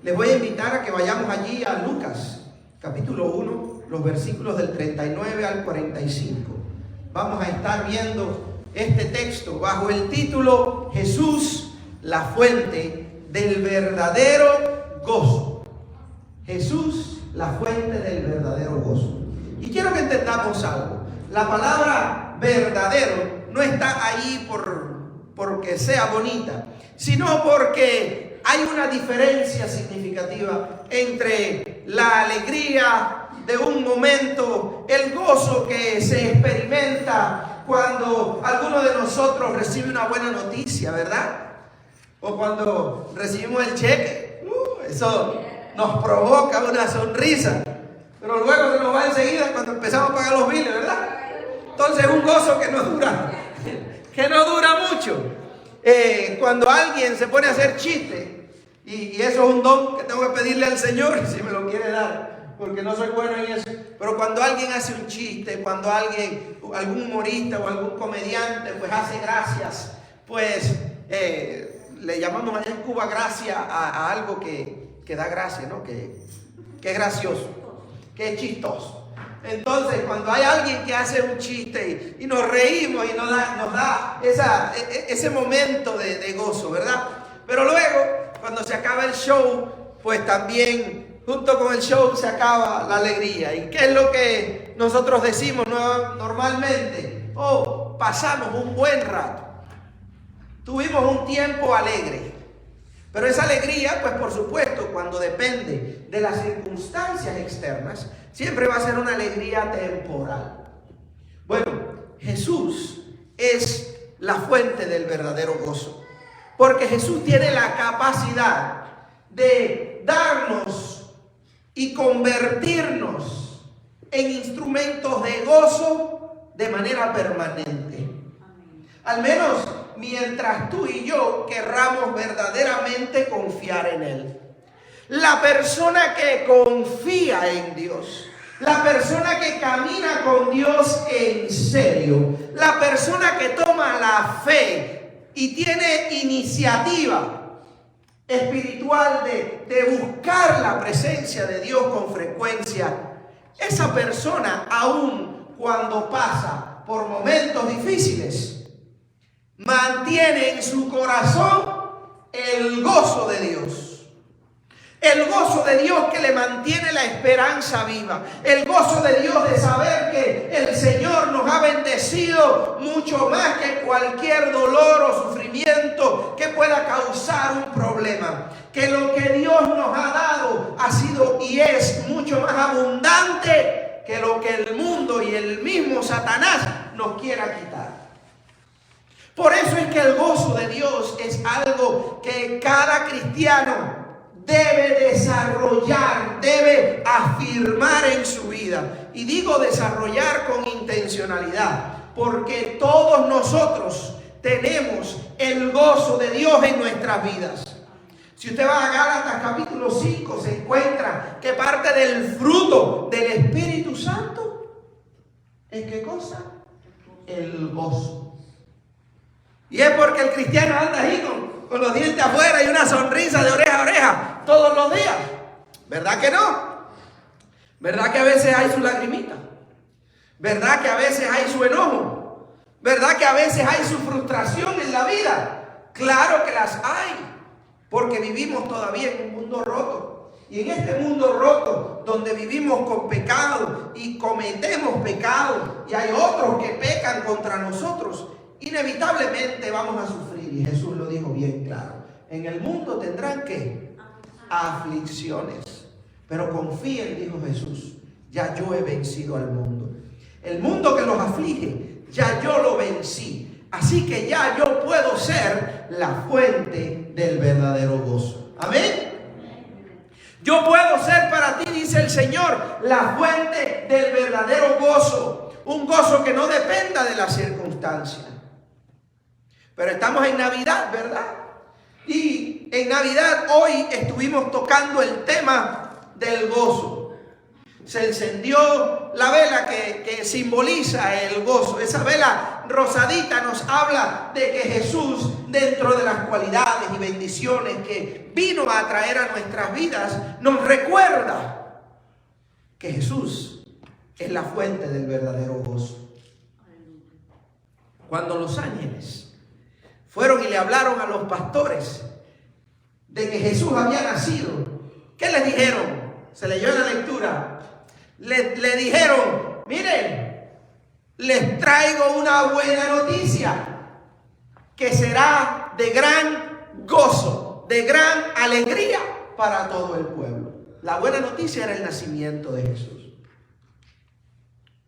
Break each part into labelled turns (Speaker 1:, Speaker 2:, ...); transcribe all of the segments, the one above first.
Speaker 1: Les voy a invitar a que vayamos allí a Lucas, capítulo 1, los versículos del 39 al 45. Vamos a estar viendo este texto bajo el título Jesús, la fuente del verdadero gozo. Jesús, la fuente del verdadero gozo. Y quiero que entendamos algo. La palabra verdadero no está ahí porque sea bonita, sino porque hay una diferencia significativa entre la alegría de un momento, el gozo que se experimenta cuando alguno de nosotros recibe una buena noticia, ¿verdad? O cuando recibimos el cheque, eso nos provoca una sonrisa, pero luego se nos va enseguida cuando empezamos a pagar los biles, ¿verdad? Entonces es un gozo que no dura mucho. Cuando alguien se pone a hacer chiste, y eso es un don que tengo que pedirle al Señor si me lo quiere dar, porque no soy bueno en eso. Pero cuando alguien hace un chiste, cuando algún humorista o algún comediante pues hace gracias, pues le llamamos allá en Cuba gracia a algo que da gracia, ¿no? Que es gracioso, que es chistoso. Entonces, cuando hay alguien que hace un chiste y nos reímos y nos da ese momento de gozo, ¿verdad? Pero luego, cuando se acaba el show, pues también junto con el show se acaba la alegría. ¿Y qué es lo que nosotros decimos normalmente? Pasamos un buen rato. Tuvimos un tiempo alegre. Pero esa alegría, pues por supuesto, cuando depende de las circunstancias externas, siempre va a ser una alegría temporal. Bueno, Jesús es la fuente del verdadero gozo. Porque Jesús tiene la capacidad de darnos y convertirnos en instrumentos de gozo de manera permanente. Al menos mientras tú y yo querramos verdaderamente confiar en Él. La persona que confía en Dios, la persona que camina con Dios en serio, la persona que toma la fe y tiene iniciativa espiritual de buscar la presencia de Dios con frecuencia, esa persona, aun cuando pasa por momentos difíciles, mantiene en su corazón el gozo de Dios. El gozo de Dios que le mantiene la esperanza viva. El gozo de Dios de saber que el Señor nos ha bendecido mucho más que cualquier dolor o sufrimiento que pueda causar un problema. Que lo que Dios nos ha dado ha sido y es mucho más abundante que lo que el mundo y el mismo Satanás nos quiera quitar. Por eso es que el gozo de Dios es algo que cada cristiano debe desarrollar, debe afirmar en su vida. Y digo desarrollar con intencionalidad, porque todos nosotros tenemos el gozo de Dios en nuestras vidas. Si usted va a Gálatas capítulo 5, se encuentra que parte del fruto del Espíritu Santo es ¿qué cosa? El gozo. Y es porque el cristiano anda ahí con los dientes afuera y una sonrisa de oreja a oreja todos los días. ¿Verdad que no? ¿Verdad que a veces hay su lagrimita? ¿Verdad que a veces hay su enojo? ¿Verdad que a veces hay su frustración en la vida? Claro que las hay, porque vivimos todavía en un mundo roto. Y en este mundo roto, donde vivimos con pecado y cometemos pecado, y hay otros que pecan contra nosotros, inevitablemente vamos a sufrir. Y Jesús lo dijo bien claro: en el mundo tendrán ¿qué? Aflicciones. Pero confíen, dijo Jesús, ya yo he vencido al mundo. El mundo que los aflige, ya yo lo vencí. Así que ya yo puedo ser la fuente del verdadero gozo. Amén. Yo puedo ser para ti, dice el Señor, la fuente del verdadero gozo. Un gozo que no dependa de las circunstancias. Pero estamos en Navidad, ¿verdad? Y en Navidad hoy estuvimos tocando el tema del gozo. Se encendió la vela que simboliza el gozo. Esa vela rosadita nos habla de que Jesús dentro de las cualidades y bendiciones que vino a traer a nuestras vidas, nos recuerda que Jesús es la fuente del verdadero gozo. Cuando los ángeles fueron y le hablaron a los pastores de que Jesús había nacido, ¿qué les dijeron? Se leyó en la lectura. Le dijeron, miren, les traigo una buena noticia que será de gran gozo, de gran alegría para todo el pueblo. La buena noticia era el nacimiento de Jesús.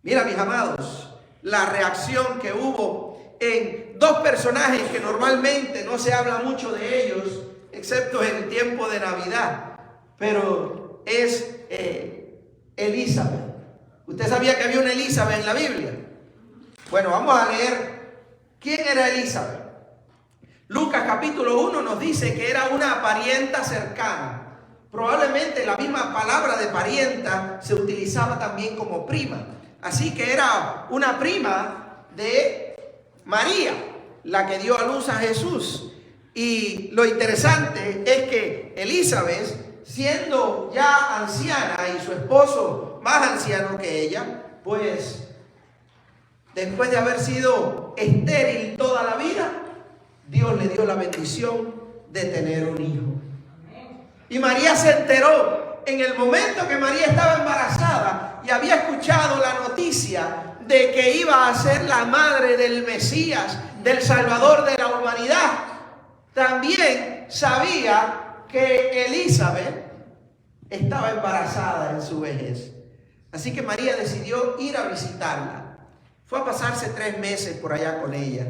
Speaker 1: Mira, mis amados, la reacción que hubo en dos personajes que normalmente no se habla mucho de ellos, excepto en el tiempo de Navidad, pero es Elizabeth. ¿Usted sabía que había una Elizabeth en la Biblia? Bueno, vamos a leer quién era Elizabeth. Lucas capítulo 1 nos dice que era una parienta cercana. Probablemente la misma palabra de parienta se utilizaba también como prima. Así que era una prima de María, la que dio a luz a Jesús. Y lo interesante es que Elizabeth, siendo ya anciana y su esposo más anciano que ella, pues después de haber sido estéril toda la vida, Dios le dio la bendición de tener un hijo. Y María se enteró en el momento que María estaba embarazada y había escuchado la noticia de que iba a ser la madre del Mesías, del Salvador de la humanidad. También sabía que Elizabeth estaba embarazada en su vejez. Así que María decidió ir a visitarla. Fue a pasarse 3 meses por allá con ella.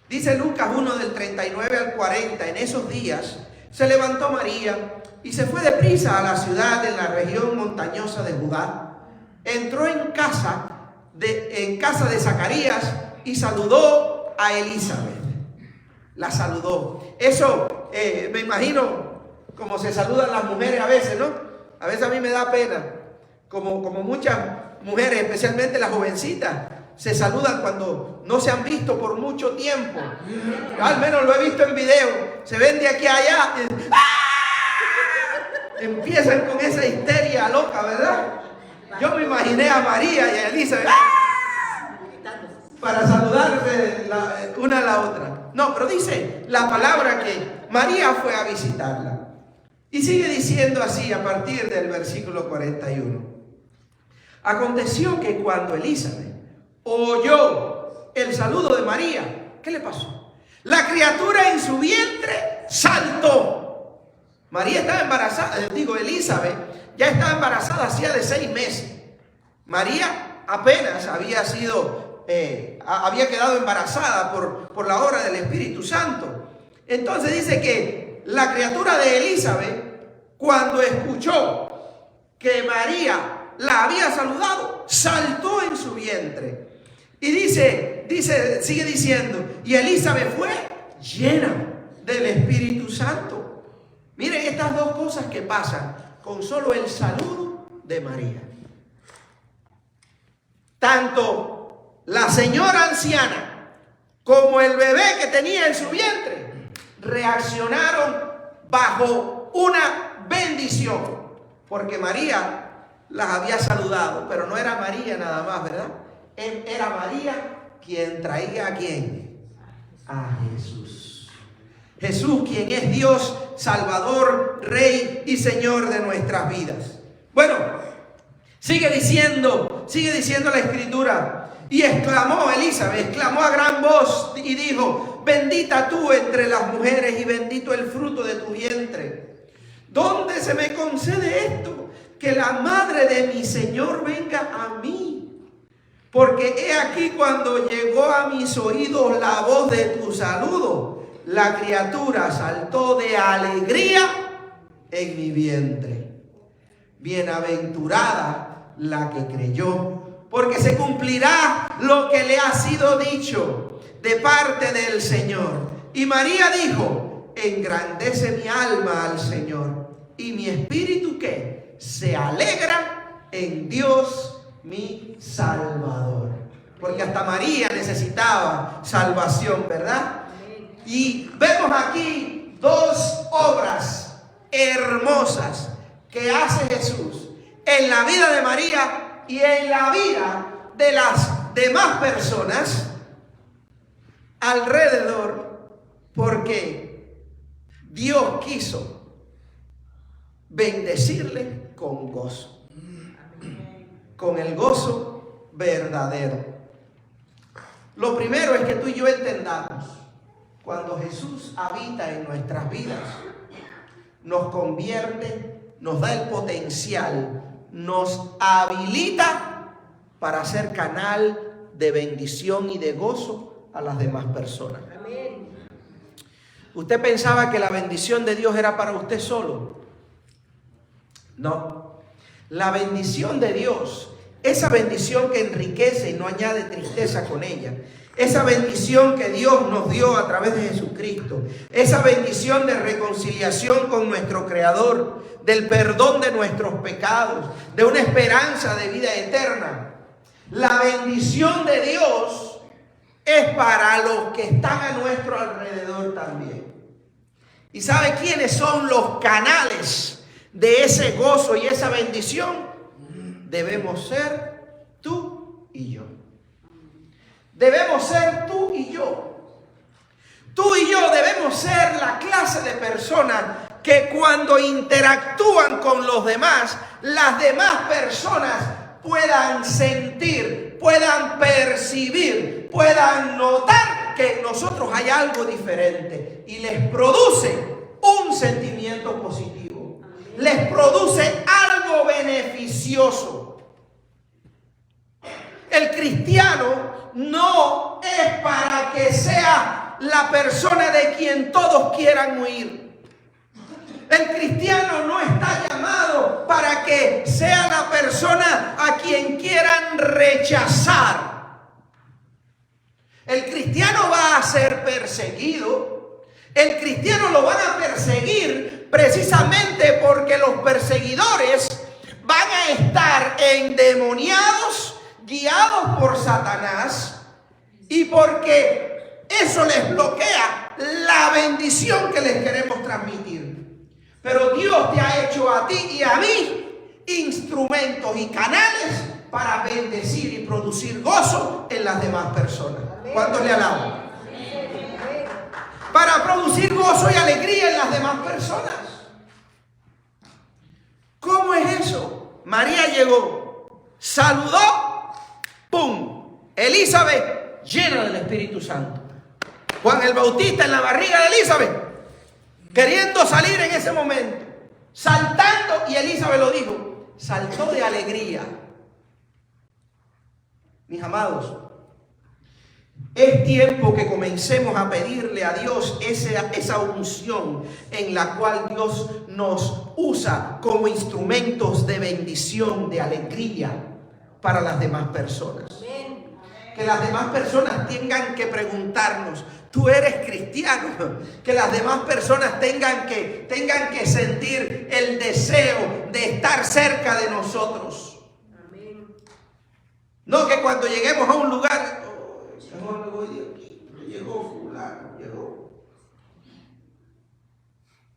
Speaker 1: Dice Lucas 1 del 39 al 40, en esos días se levantó María y se fue deprisa a la ciudad en la región montañosa de Judá. Entró en casa de Zacarías y saludó a Elizabeth. La saludó. Eso me imagino como se saludan las mujeres a veces, ¿no? A veces a mí me da pena. Como muchas mujeres, especialmente las jovencitas, se saludan cuando no se han visto por mucho tiempo. Al menos lo he visto en video. Se ven de aquí a allá. Empiezan con esa histeria loca, ¿verdad? Yo me imaginé a María y a Elizabeth para saludarse una a la otra. No, pero dice la palabra que María fue a visitarla. Y sigue diciendo así a partir del versículo 41. Aconteció que cuando Elizabeth oyó el saludo de María, ¿qué le pasó? La criatura en su vientre saltó. María estaba embarazada, Elizabeth ya estaba embarazada hacía de 6 meses. María apenas había quedado embarazada por la obra del Espíritu Santo. Entonces dice que la criatura de Elizabeth, cuando escuchó que María la había saludado, saltó en su vientre. Y sigue diciendo, y Elizabeth fue llena del Espíritu Santo. Miren estas dos cosas que pasan con solo el saludo de María. Tanto la señora anciana como el bebé que tenía en su vientre reaccionaron bajo una bendición, porque María las había saludado, pero no era María nada más, ¿verdad? Era María quien traía ¿a quién? A Jesús. Jesús, quien es Dios, Salvador, Rey y Señor de nuestras vidas. Bueno, sigue diciendo la Escritura. Y Elizabeth exclamó a gran voz y dijo: bendita tú entre las mujeres y bendito el fruto de tu vientre. ¿Dónde se me concede esto? Que la madre de mi Señor venga a mí. Porque he aquí cuando llegó a mis oídos la voz de tu saludo, la criatura saltó de alegría en mi vientre. Bienaventurada la que creyó, porque se cumplirá lo que le ha sido dicho de parte del Señor. Y María dijo: engrandece mi alma al Señor, y mi espíritu ¿qué? Se alegra en Dios mi Salvador. Porque hasta María necesitaba salvación, ¿verdad? Y vemos aquí dos obras hermosas que hace Jesús en la vida de María y en la vida de las demás personas alrededor, porque Dios quiso bendecirle con gozo, con el gozo verdadero. Lo primero es que tú y yo entendamos, cuando Jesús habita en nuestras vidas, nos convierte, nos da el potencial, nos habilita para ser canal de bendición y de gozo a las demás personas. Amén. ¿Usted pensaba que la bendición de Dios era para usted solo? No. La bendición de Dios, esa bendición que enriquece y no añade tristeza con ella, esa bendición que Dios nos dio a través de Jesucristo, esa bendición de reconciliación con nuestro Creador, del perdón de nuestros pecados, de una esperanza de vida eterna. La bendición de Dios es para los que están a nuestro alrededor también. ¿Y sabe quiénes son los canales de ese gozo y esa bendición? Debemos ser tú y yo. Debemos ser tú y yo. Tú y yo debemos ser la clase de personas que cuando interactúan con los demás, las demás personas puedan sentir, puedan percibir, puedan notar que en nosotros hay algo diferente y les produce un sentimiento positivo, les produce algo beneficioso. El cristiano no es para que sea la persona de quien todos quieran huir. El cristiano no está llamado para que sea la persona a quien quieran rechazar. El cristiano va a ser perseguido. El cristiano lo van a perseguir precisamente porque los perseguidores van a estar endemoniados, guiados por Satanás, y porque eso les bloquea la bendición que les queremos transmitir. Pero Dios te ha hecho a ti y a mí instrumentos y canales para bendecir y producir gozo en las demás personas. ¿Cuántos le alaban? Para producir gozo y alegría en las demás personas. ¿Cómo es eso? María llegó, saludó, ¡pum! Elizabeth llena del Espíritu Santo. Juan el Bautista en la barriga de Elizabeth, queriendo salir en ese momento, saltando, y Elizabeth lo dijo, saltó de alegría. Mis amados, es tiempo que comencemos a pedirle a Dios esa unción en la cual Dios nos usa como instrumentos de bendición, de alegría para las demás personas. Que las demás personas tengan que preguntarnos, ¿tú eres cristiano? Que las demás personas tengan que sentir el deseo de estar cerca de nosotros. Amén. No que cuando lleguemos a un lugar, Señor, me voy de aquí, llegó fulano, llegó.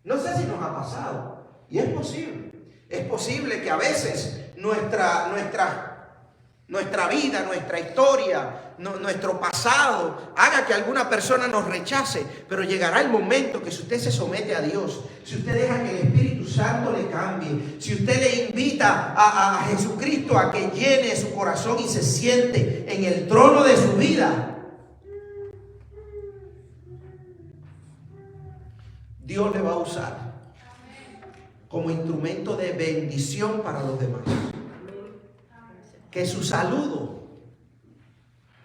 Speaker 1: No sé si nos ha pasado, y es posible que a veces nuestra vida, nuestra historia, nuestro pasado haga que alguna persona nos rechace, pero llegará el momento que si usted se somete a Dios, si usted deja que el Espíritu Santo le cambie, si usted le invita a Jesucristo a que llene su corazón y se siente en el trono de su vida, Dios le va a usar como instrumento de bendición para los demás. Que su saludo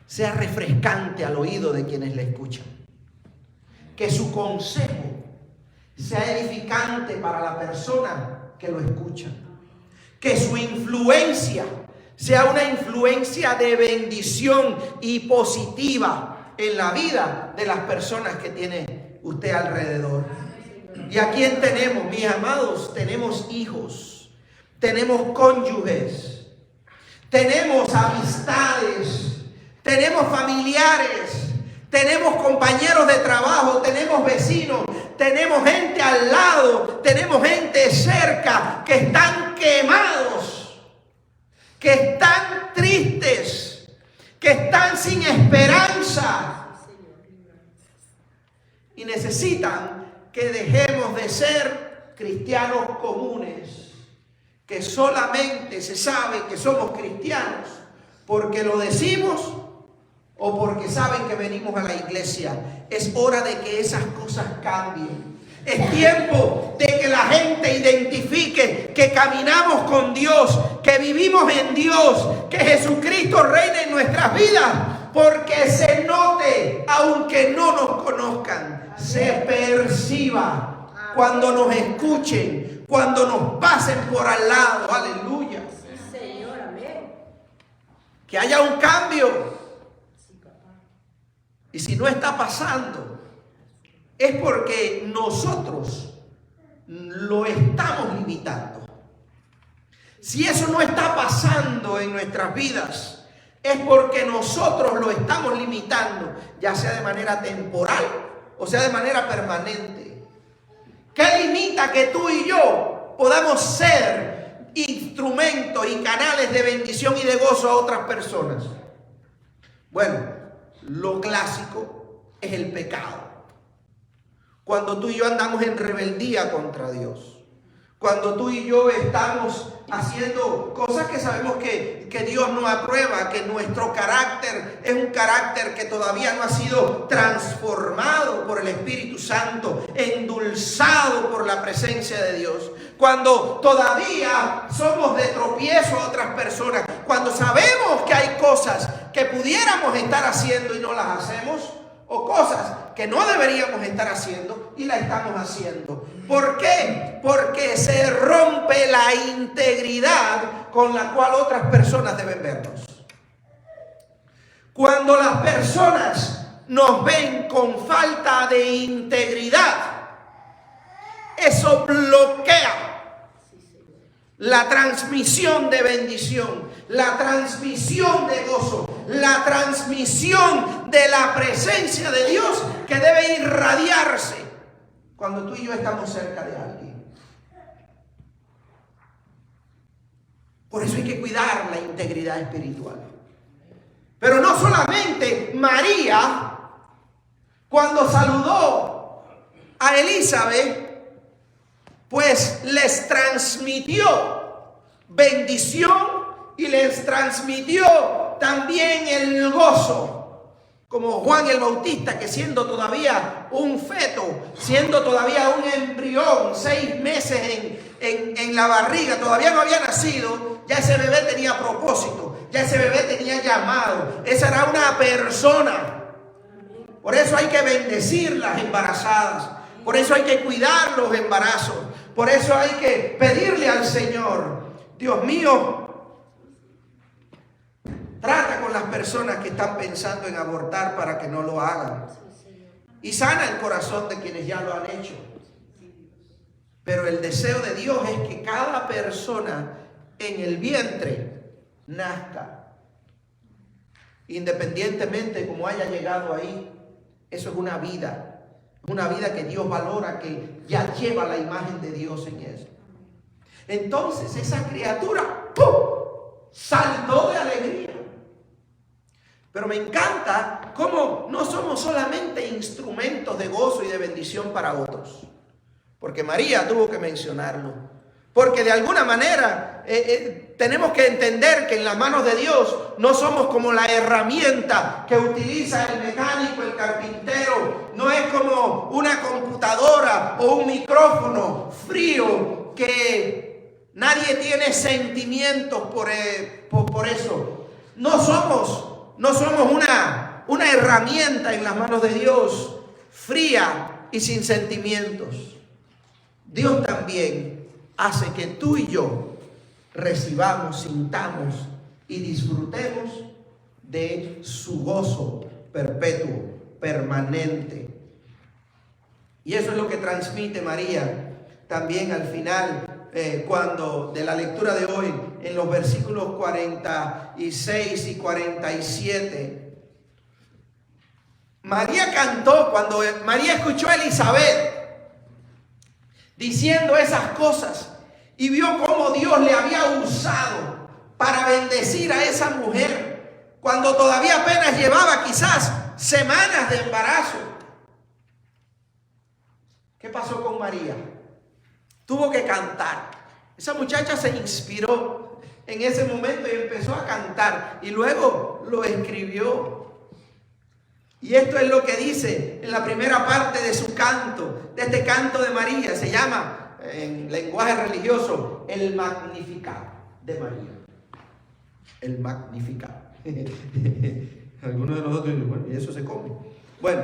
Speaker 1: sea refrescante al oído de quienes le escuchan. Que su consejo sea edificante para la persona que lo escucha. Que su influencia sea una influencia de bendición y positiva en la vida de las personas que tiene usted alrededor. ¿Y a quién tenemos, mis amados? Tenemos hijos, tenemos cónyuges, tenemos amistades, tenemos familiares, Tenemos compañeros de trabajo, tenemos vecinos, tenemos gente al lado, tenemos gente cerca que están quemados, que están tristes, que están sin esperanza y necesitan que dejemos de ser cristianos comunes, que solamente se sabe que somos cristianos porque lo decimos o porque saben que venimos a la iglesia. Es hora de que esas cosas cambien. Es tiempo de que la gente identifique que caminamos con Dios, que vivimos en Dios, que Jesucristo reina en nuestras vidas, porque se note, aunque no nos conozcan, se perciba cuando nos escuchen, cuando nos pasen por al lado. Aleluya.
Speaker 2: Sí, Señor, amén.
Speaker 1: Que haya un cambio. Y si no está pasando, es porque nosotros lo estamos limitando. Si eso no está pasando en nuestras vidas, es porque nosotros lo estamos limitando, ya sea de manera temporal o sea de manera permanente. ¿Qué limita que tú y yo podamos ser instrumentos y canales de bendición y de gozo a otras personas? Bueno, lo clásico es el pecado. Cuando tú y yo andamos en rebeldía contra Dios. Cuando tú y yo estamos haciendo cosas que sabemos que Dios no aprueba, que nuestro carácter es un carácter que todavía no ha sido transformado por el Espíritu Santo, endulzado por la presencia de Dios. Cuando todavía somos de tropiezo a otras personas, cuando sabemos que hay cosas que pudiéramos estar haciendo y no las hacemos, o cosas que no deberíamos estar haciendo y la estamos haciendo. ¿Por qué? Porque se rompe la integridad con la cual otras personas deben vernos. Cuando las personas nos ven con falta de integridad, eso bloquea la transmisión de bendición, la transmisión de gozo, la transmisión de la presencia de Dios que debe irradiarse cuando tú y yo estamos cerca de alguien. Por eso hay que cuidar la integridad espiritual. Pero no solamente María, cuando saludó a Elizabeth, pues les transmitió bendición y les transmitió también el gozo. Como Juan el Bautista, que siendo todavía un feto, siendo todavía un embrión, 6 meses en la barriga, todavía no había nacido, ya ese bebé tenía propósito, ya ese bebé tenía llamado, esa era una persona. Por eso hay que bendecir las embarazadas, por eso hay que cuidar los embarazos, por eso hay que pedirle al Señor, Dios mío, trata con las personas que están pensando en abortar para que no lo hagan. Y sana el corazón de quienes ya lo han hecho. Pero el deseo de Dios es que cada persona en el vientre nazca. Independientemente de cómo haya llegado ahí, eso es una vida. Una vida que Dios valora, que ya lleva la imagen de Dios en eso. Entonces esa criatura ¡pum!, saltó de alegría. Pero me encanta cómo no somos solamente instrumentos de gozo y de bendición para otros. Porque María tuvo que mencionarlo. Porque de alguna manera tenemos que entender que en las manos de Dios no somos como la herramienta que utiliza el mecánico, el carpintero. No es como una computadora o un micrófono frío que nadie tiene sentimientos por eso. No somos una herramienta en las manos de Dios fría y sin sentimientos. Dios también hace que tú y yo recibamos, sintamos y disfrutemos de su gozo perpetuo, permanente. Y eso es lo que transmite María también al final, cuando de la lectura de hoy, en los versículos 46 y 47, María cantó cuando María escuchó a Elizabeth diciendo esas cosas y vio cómo Dios le había usado para bendecir a esa mujer cuando todavía apenas llevaba quizás semanas de embarazo. ¿Qué pasó con María? Tuvo que cantar. Esa muchacha se inspiró en ese momento y empezó a cantar y luego lo escribió. Y esto es lo que dice en la primera parte de su canto, de este canto de María. Se llama, en lenguaje religioso, el Magnificat de María. El Magnificat. Algunos de nosotros dicen, bueno, y eso se come. Bueno,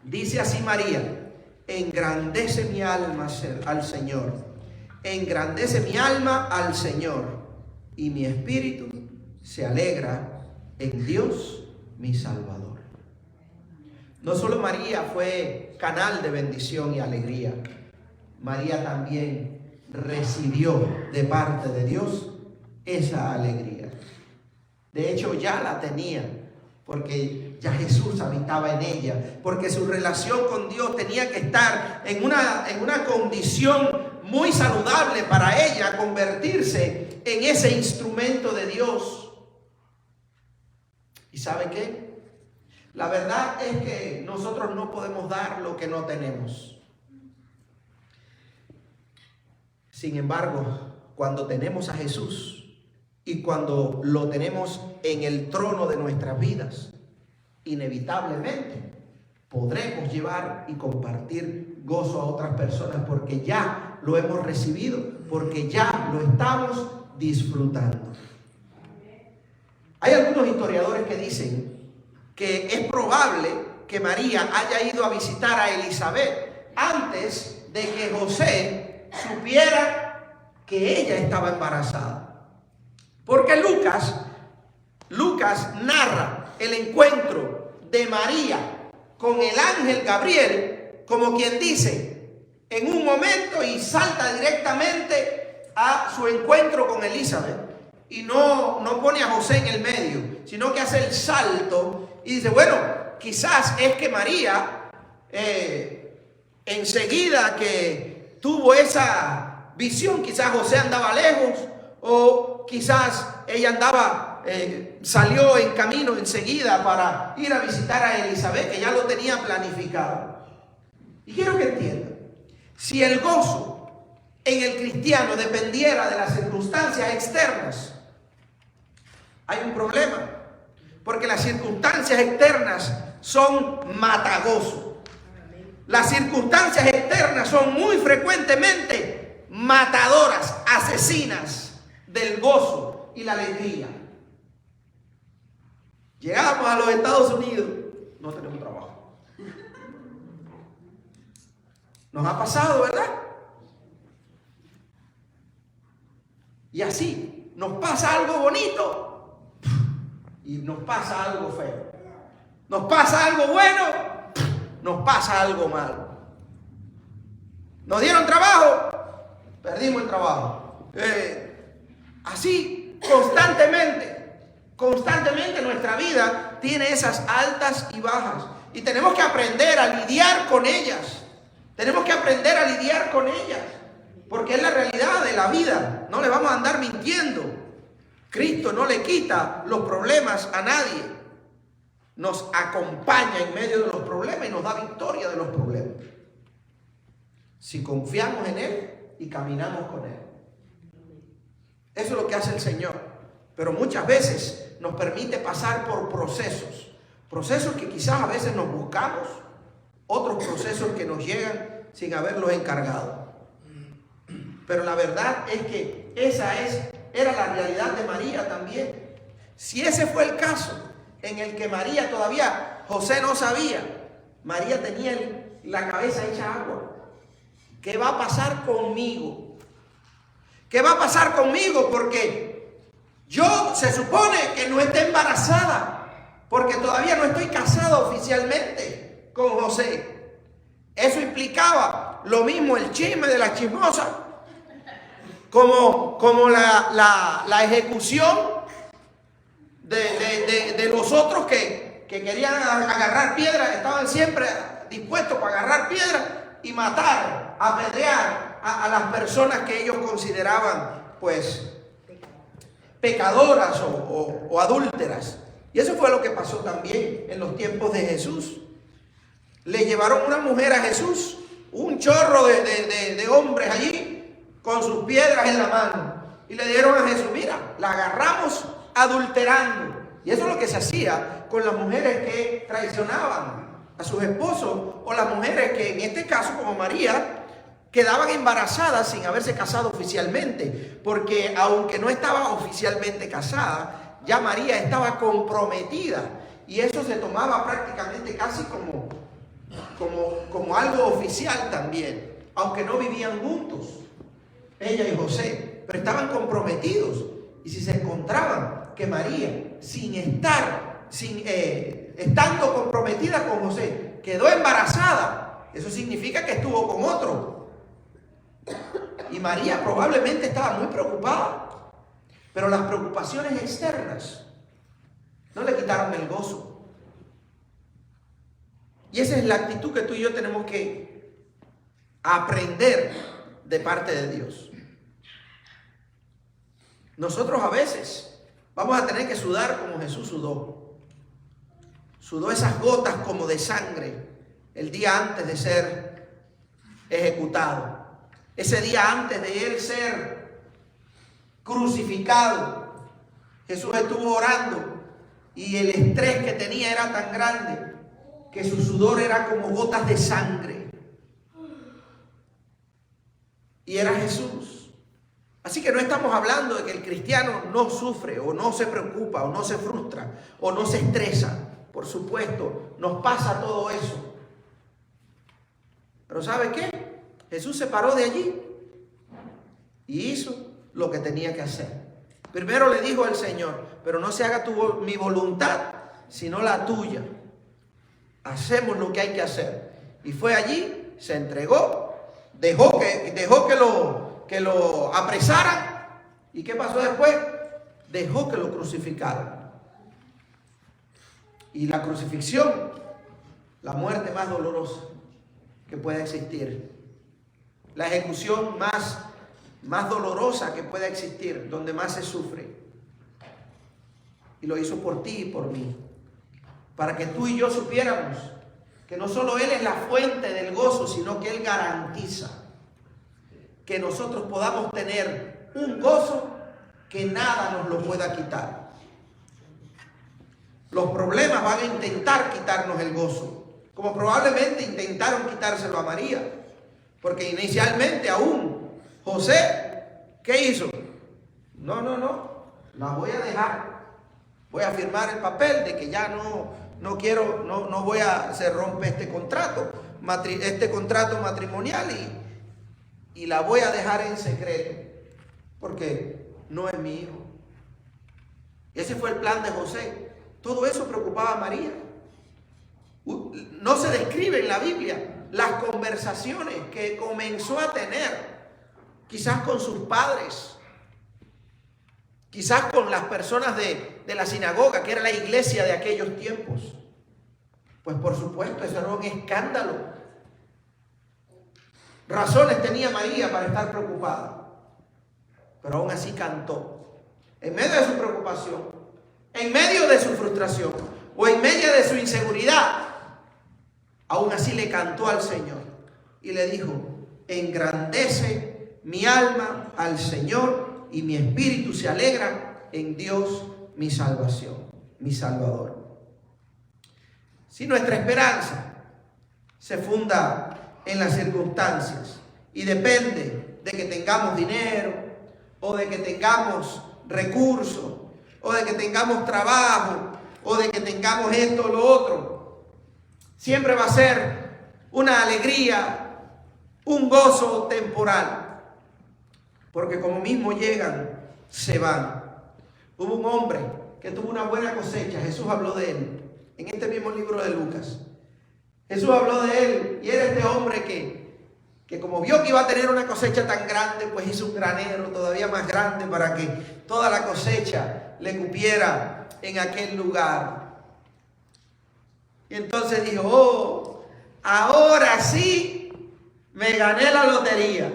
Speaker 1: dice así María: engrandece mi alma al Señor, engrandece mi alma al Señor, y mi espíritu se alegra en Dios mi Salvador. No solo María fue canal de bendición y alegría, María también recibió de parte de Dios esa alegría. De hecho, ya la tenía, porque ya Jesús habitaba en ella, porque su relación con Dios tenía que estar en una condición muy saludable para ella, convertirse en ese instrumento de Dios. ¿Y sabe qué? La verdad es que nosotros no podemos dar lo que no tenemos. Sin embargo, cuando tenemos a Jesús y cuando lo tenemos en el trono de nuestras vidas, inevitablemente podremos llevar y compartir gozo a otras personas porque ya lo hemos recibido, porque ya lo estamos disfrutando. Hay algunos historiadores que dicen que es probable que María haya ido a visitar a Elizabeth antes de que José supiera que ella estaba embarazada. Porque Lucas narra el encuentro de María con el ángel Gabriel como quien dice, en un momento, y salta directamente a su encuentro con Elizabeth. Y no pone a José en el medio, sino que hace el salto y dice, bueno, quizás es que María, enseguida que tuvo esa visión, quizás José andaba lejos, o quizás ella salió en camino enseguida para ir a visitar a Elizabeth, que ya lo tenía planificado. Y quiero que entiendan, si el gozo en el cristiano dependiera de las circunstancias externas, hay un problema, porque las circunstancias externas son matagozo. Las circunstancias externas son muy frecuentemente matadoras, asesinas del gozo y la alegría. Llegamos a los Estados Unidos, no tenemos trabajo. Nos ha pasado, ¿verdad? Y así, nos pasa algo bonito y nos pasa algo feo. Nos pasa algo bueno, nos pasa algo malo. Nos dieron trabajo, perdimos el trabajo. Así, constantemente nuestra vida tiene esas altas y bajas. Y tenemos que aprender a lidiar con ellas. Tenemos que aprender a lidiar con ellas. Porque es la realidad de la vida. No le vamos a andar mintiendo. Cristo no le quita los problemas a nadie. Nos acompaña en medio de los problemas y nos da victoria de los problemas. Si confiamos en Él y caminamos con Él. Eso es lo que hace el Señor. Pero muchas veces nos permite pasar por procesos. Procesos que quizás a veces nos buscamos. Otros procesos que nos llegan sin haberlos encargado. Pero la verdad es que era la realidad de María también. Si ese fue el caso en el que María todavía, José no sabía, María tenía la cabeza hecha agua. ¿Qué va a pasar conmigo? ¿Qué va a pasar conmigo? Porque yo se supone que no esté embarazada, porque todavía no estoy casada oficialmente con José. Eso implicaba lo mismo el chisme de la chismosa, como la ejecución de los otros que que querían agarrar piedra, estaban siempre dispuestos para agarrar piedra y matar, apedrear a las personas que ellos consideraban pues pecadoras o adúlteras. Y eso fue lo que pasó también en los tiempos de Jesús. Le llevaron una mujer a Jesús, un chorro de hombres allí con sus piedras en la mano, y le dieron a Jesús: mira, la agarramos adulterando. Y eso es lo que se hacía con las mujeres que traicionaban a sus esposos, o las mujeres que en este caso, como María, quedaban embarazadas sin haberse casado oficialmente, porque aunque no estaba oficialmente casada, ya María estaba comprometida, y eso se tomaba prácticamente casi como algo oficial también, aunque no vivían juntos, ella y José, pero estaban comprometidos. Y si se encontraban que María, estando comprometida con José, quedó embarazada, eso significa que estuvo con otro. Y María probablemente estaba muy preocupada, pero las preocupaciones externas no le quitaron el gozo. Y esa es la actitud que tú y yo tenemos que aprender de parte de Dios. Nosotros a veces vamos a tener que sudar como Jesús sudó. Sudó esas gotas como de sangre el día antes de ser ejecutado. Ese día antes de él ser crucificado, Jesús estuvo orando y el estrés que tenía era tan grande que su sudor era como gotas de sangre. Y era Jesús. Así que no estamos hablando de que el cristiano no sufre o no se preocupa o no se frustra o no se estresa. Por supuesto, nos pasa todo eso. Pero ¿sabe qué? Jesús se paró de allí y hizo lo que tenía que hacer. Primero le dijo al Señor: pero no se haga mi voluntad, sino la tuya. Hacemos lo que hay que hacer. Y fue allí, se entregó, dejó que lo apresaran. ¿Y qué pasó después? Dejó que lo crucificaran. Y la crucifixión, la muerte más dolorosa que pueda existir, la ejecución más dolorosa que pueda existir, donde más se sufre. Y lo hizo por ti y por mí, para que tú y yo supiéramos que no solo Él es la fuente del gozo, sino que Él garantiza que nosotros podamos tener un gozo que nada nos lo pueda quitar. Los problemas van a intentar quitarnos el gozo, como probablemente intentaron quitárselo a María, porque inicialmente aún José, ¿qué hizo? No, la voy a dejar. Voy a firmar el papel de que ya no quiero, no voy a, se rompe este contrato matrimonial y la voy a dejar en secreto, porque no es mi hijo. Ese fue el plan de José. Todo eso preocupaba a María. No se describe en la Biblia las conversaciones que comenzó a tener, quizás con sus padres, quizás con las personas de la sinagoga, que era la iglesia de aquellos tiempos. Pues por supuesto, eso era un escándalo. Razones tenía María para estar preocupada, pero aún así cantó. En medio de su preocupación, en medio de su frustración o en medio de su inseguridad, aún así le cantó al Señor y le dijo: engrandece mi alma al Señor y mi espíritu se alegra en Dios mi salvación, mi Salvador. Si nuestra esperanza se funda en las circunstancias y depende de que tengamos dinero o de que tengamos recursos o de que tengamos trabajo o de que tengamos esto o lo otro, siempre va a ser una alegría, un gozo temporal, porque como mismo llegan, se van. Hubo un hombre que tuvo una buena cosecha. Jesús habló de él en este mismo libro de Lucas. Jesús habló de él y era este hombre que como vio que iba a tener una cosecha tan grande, pues hizo un granero todavía más grande para que toda la cosecha le cupiera en aquel lugar. Y entonces dijo, oh, ahora sí me gané la lotería.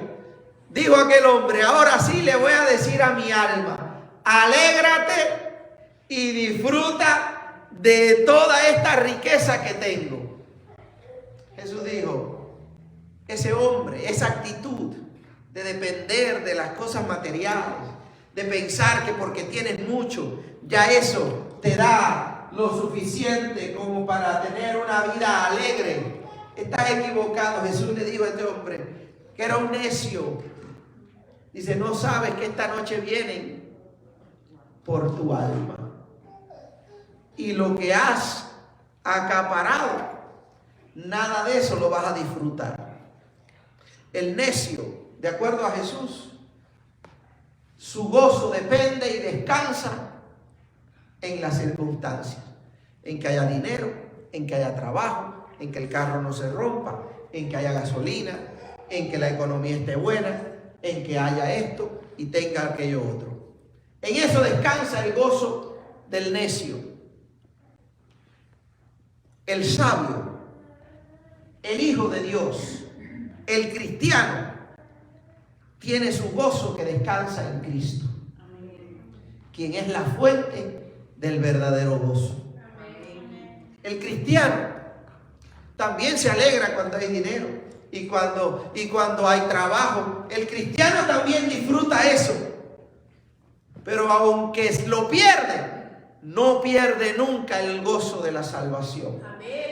Speaker 1: Dijo aquel hombre, ahora sí le voy a decir a mi alma, alégrate y disfruta de toda esta riqueza que tengo. Jesús dijo, ese hombre, esa actitud de depender de las cosas materiales, de pensar que porque tienes mucho, ya eso te da lo suficiente como para tener una vida alegre, estás equivocado. Jesús le dijo a este hombre, que era un necio, dice, no sabes que esta noche vienen por tu alma. Y lo que has acaparado, nada de eso lo vas a disfrutar. El necio, de acuerdo a Jesús, su gozo depende y descansa en las circunstancias. En que haya dinero, en que haya trabajo, en que el carro no se rompa, en que haya gasolina, en que la economía esté buena, en que haya esto y tenga aquello otro. En eso descansa el gozo del necio. El sabio, el Hijo de Dios, el cristiano, tiene su gozo que descansa en Cristo, quien es la fuente del verdadero gozo. El cristiano también se alegra cuando hay dinero y cuando hay trabajo. El cristiano también disfruta eso, pero aunque lo pierde, no pierde nunca el gozo de la salvación.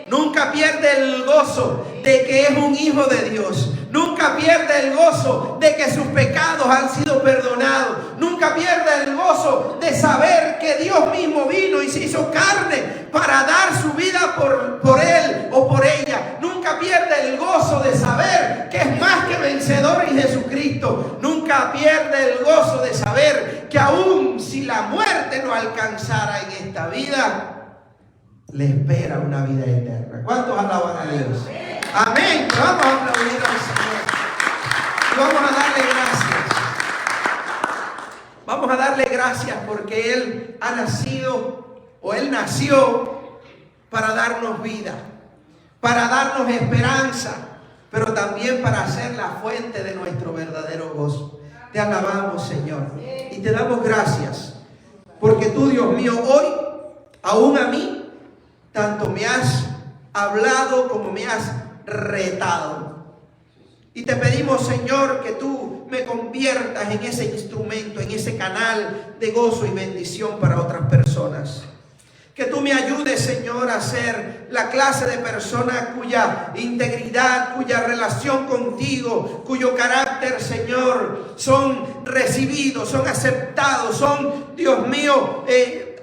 Speaker 1: Nunca pierde el gozo de que es un hijo de Dios. Nunca pierde el gozo de que sus pecados han sido perdonados. Nunca pierde el gozo de saber que Dios mismo vino y se hizo carne para dar su vida por él o por ella. Nunca pierde el gozo de saber que es más que vencedor en Jesucristo. Nunca pierde el gozo de saber que aún si la muerte lo alcanzara en esta vida, le espera una vida eterna. ¿Cuántos alaban a Dios? Amén. Vamos a aplaudir al Señor. Y vamos a darle gracias. Vamos a darle gracias porque Él ha nacido, o Él nació para darnos vida, para darnos esperanza, pero también para ser la fuente de nuestro verdadero gozo. Te alabamos, Señor, y te damos gracias porque tú, Dios mío, hoy, aún a mí, tanto me has hablado como me has retado. Y te pedimos, Señor, que tú me conviertas en ese instrumento, en ese canal de gozo y bendición para otras personas. Que tú me ayudes, Señor, a ser la clase de persona cuya integridad, cuya relación contigo, cuyo carácter, Señor, son recibidos, son aceptados, son, Dios mío,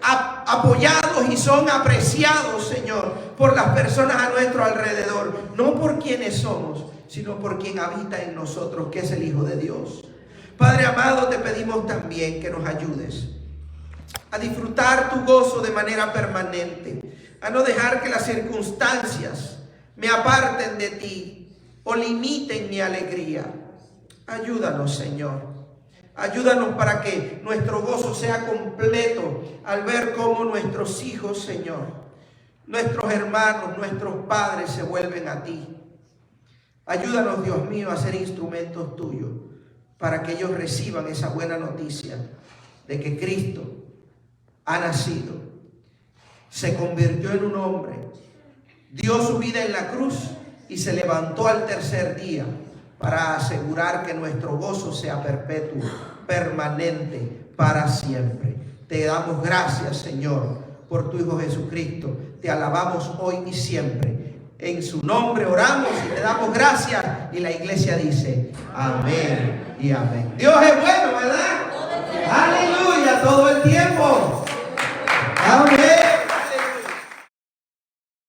Speaker 1: apoyados y son apreciados, Señor, por las personas a nuestro alrededor. No por quienes somos, sino por quien habita en nosotros, que es el Hijo de Dios. Padre amado, te pedimos también que nos ayudes a disfrutar tu gozo de manera permanente, a no dejar que las circunstancias me aparten de ti o limiten mi alegría. Ayúdanos, Señor. Ayúdanos para que nuestro gozo sea completo al ver cómo nuestros hijos, Señor, nuestros hermanos, nuestros padres se vuelven a ti. Ayúdanos, Dios mío, a ser instrumentos tuyos para que ellos reciban esa buena noticia de que Cristo ha nacido, se convirtió en un hombre, dio su vida en la cruz y se levantó al tercer día para asegurar que nuestro gozo sea perpetuo, permanente, para siempre. Te damos gracias, Señor, por tu Hijo Jesucristo. Te alabamos hoy y siempre. En su nombre oramos y te damos gracias. Y la iglesia dice amén y amén. Dios es bueno, ¿verdad? Aleluya.